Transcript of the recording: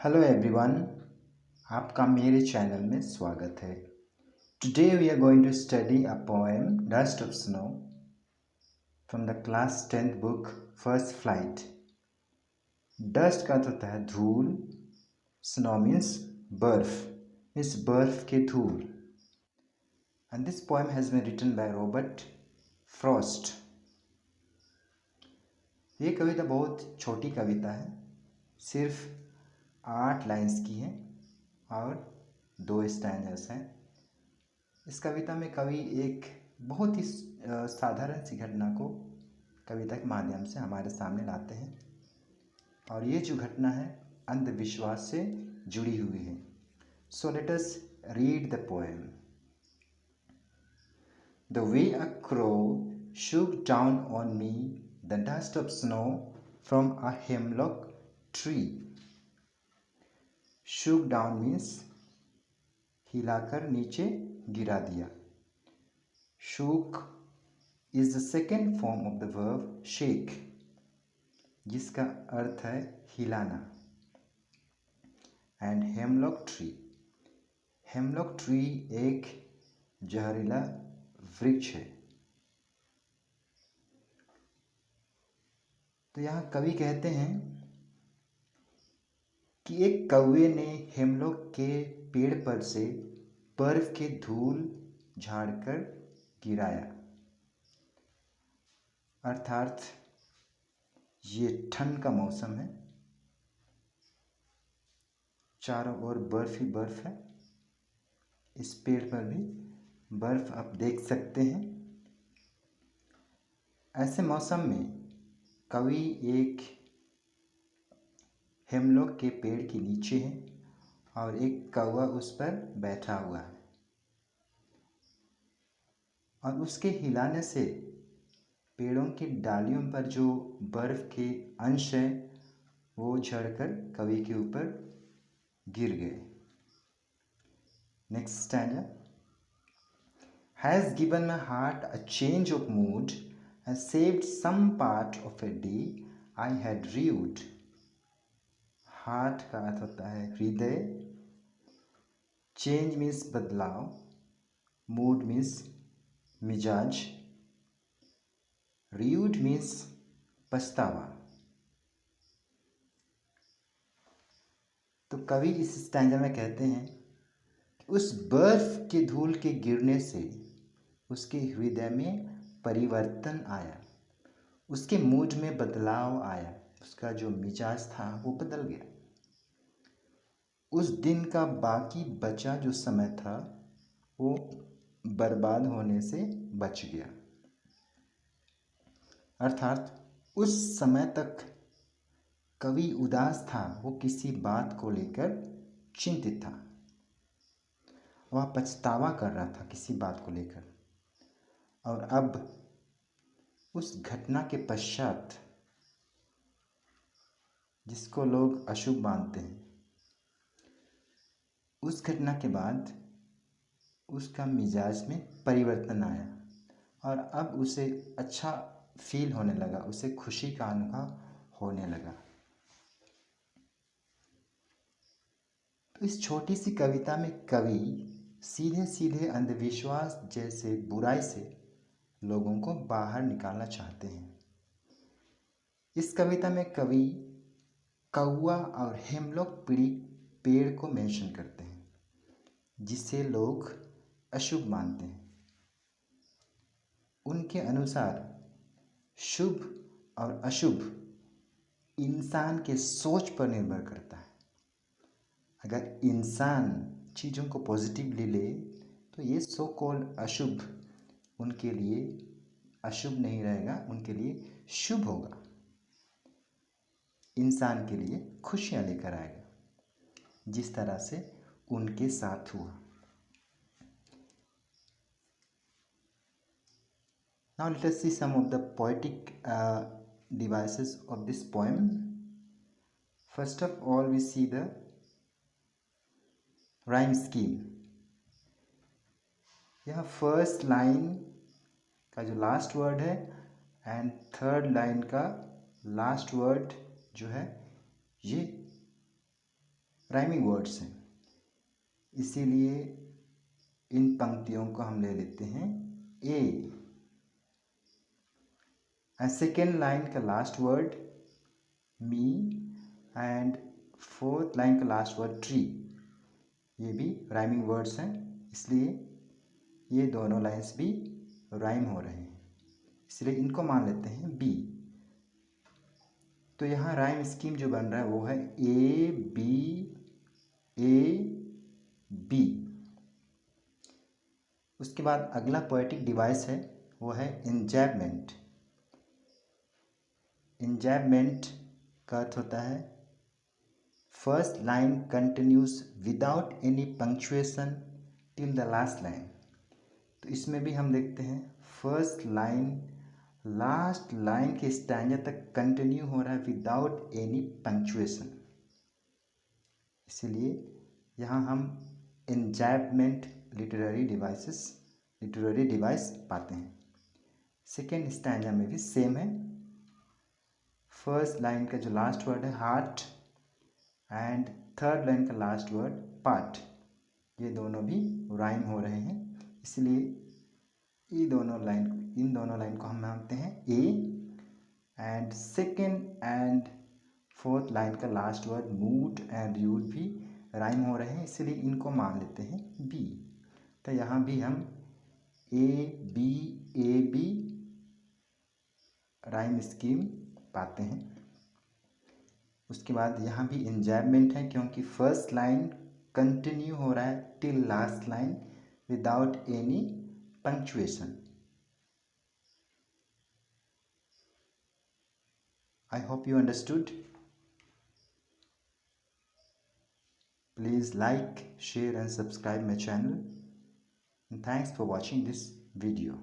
Hello everyone, आपका मेरे channel में स्वागत है। Today we are going to study a poem Dust of Snow from the class 10th book First Flight. Dust का अर्थ होता है धूल, स्नो मीन्स बर्फ, इस बर्फ के धूल। And this poem has been written by Robert Frost. ये कविता बहुत छोटी कविता है, सिर्फ 8 लाइन्स की है और 2 स्टैंजर्स हैं। इस कविता में कवि एक बहुत ही साधारण सी घटना को कविता के माध्यम से हमारे सामने लाते हैं, और ये जो घटना है अंधविश्वास से जुड़ी हुई है। So let us read the poem. The way a crow shook down on me the dust of snow from a hemlock tree. shook down means हिलाकर नीचे गिरा दिया। shook is the second form of the verb shake, जिसका अर्थ है हिलाना। and hemlock tree, hemlock tree एक जहरीला वृक्ष है। तो यहाँ कवि कहते हैं कि एक कौवे ने हेमलॉक के पेड़ पर से बर्फ के धूल झाड़कर गिराया। अर्थात ये ठंड का मौसम है, चारों ओर बर्फ ही बर्फ है। इस पेड़ पर भी बर्फ आप देख सकते हैं। ऐसे मौसम में कवि एक हेमलॉक के पेड़ के नीचे है और एक कौवा उस पर बैठा हुआ है, और उसके हिलाने से पेड़ों की डालियों पर जो बर्फ के अंश है वो झड़कर कवि के ऊपर गिर गए। Next stanza. Has given my heart a change of mood and saved some part of a day I had rued. Heart का अर्थ होता है हृदय, चेंज मीन्स बदलाव, मूड मीन्स मिजाज, rued मीन्स पछतावा। तो कवि इस स्टैंजा में कहते हैं कि उस बर्फ के धूल के गिरने से उसके हृदय में परिवर्तन आया, उसके मूड में बदलाव आया, उसका जो मिजाज था वो बदल गया। उस दिन का बाकी बचा जो समय था वो बर्बाद होने से बच गया। अर्थात उस समय तक कवि उदास था, वो किसी बात को लेकर चिंतित था, वह पछतावा कर रहा था किसी बात को लेकर। और अब उस घटना के पश्चात, जिसको लोग अशुभ मानते हैं, उस घटना के बाद उसका मिजाज में परिवर्तन आया और अब उसे अच्छा फील होने लगा, उसे खुशी का अनुभव होने लगा। तो इस छोटी सी कविता में कवि सीधे सीधे अंधविश्वास जैसे बुराई से लोगों को बाहर निकालना चाहते हैं। इस कविता में कवि कौवा और हेमलॉक पेड़ को मेंशन करते हैं, जिसे लोग अशुभ मानते हैं। उनके अनुसार शुभ और अशुभ इंसान के सोच पर निर्भर करता है। अगर इंसान चीज़ों को पॉजिटिवली ले तो ये सो कॉल्ड अशुभ उनके लिए अशुभ नहीं रहेगा, उनके लिए शुभ होगा, इंसान के लिए खुशियाँ लेकर आएगा, जिस तरह से उनके साथ हुआ। Now let us see some of the poetic devices of this poem. First of all, we see the rhyme scheme. यह फर्स्ट लाइन का जो लास्ट वर्ड है एंड थर्ड लाइन का लास्ट वर्ड जो है ये राइमिंग वर्ड्स हैं, इसीलिए इन पंक्तियों को हम ले लेते हैं ए। एंड सेकेंड लाइन का last word me and fourth line का लास्ट वर्ड ट्री, ये भी राइमिंग वर्ड्स हैं, इसलिए ये दोनों लाइंस भी राइम हो रहे हैं, इसलिए इनको मान लेते हैं बी। तो यहाँ राइम स्कीम जो बन रहा है वो है ए बी। उसके बाद अगला पोएटिक डिवाइस है वो है इंजैबमेंट। इंजैबमेंट का अर्थ होता है first line continuous without any punctuation till the last line. तो इसमें भी हम देखते हैं फर्स्ट लाइन लास्ट लाइन के स्टैंजा तक कंटिन्यू हो रहा है विदाउट एनी पंक्चुएशन, इसीलिए यहाँ हम इंजैबमेंट लिटरेरी डिवाइस पाते हैं। सेकेंड स्टैंजा में भी सेम है, फर्स्ट लाइन का जो लास्ट वर्ड है हार्ट एंड थर्ड लाइन का लास्ट वर्ड पार्ट, ये दोनों भी राइम हो रहे हैं, इसलिए इन दोनों लाइन को हम मानते हैं A. And second and fourth line का last word mood and you'd भी राइम हो रहे हैं, इसलिए इनको मान लेते हैं बी। तो यहाँ भी हम ए बी राइम स्कीम पाते हैं। उसके बाद यहाँ भी इंजैबमेंट है क्योंकि फर्स्ट लाइन कंटिन्यू हो रहा है till last line without any punctuation. I hope you understood. Please like, share and subscribe my channel. And thanks for watching this video.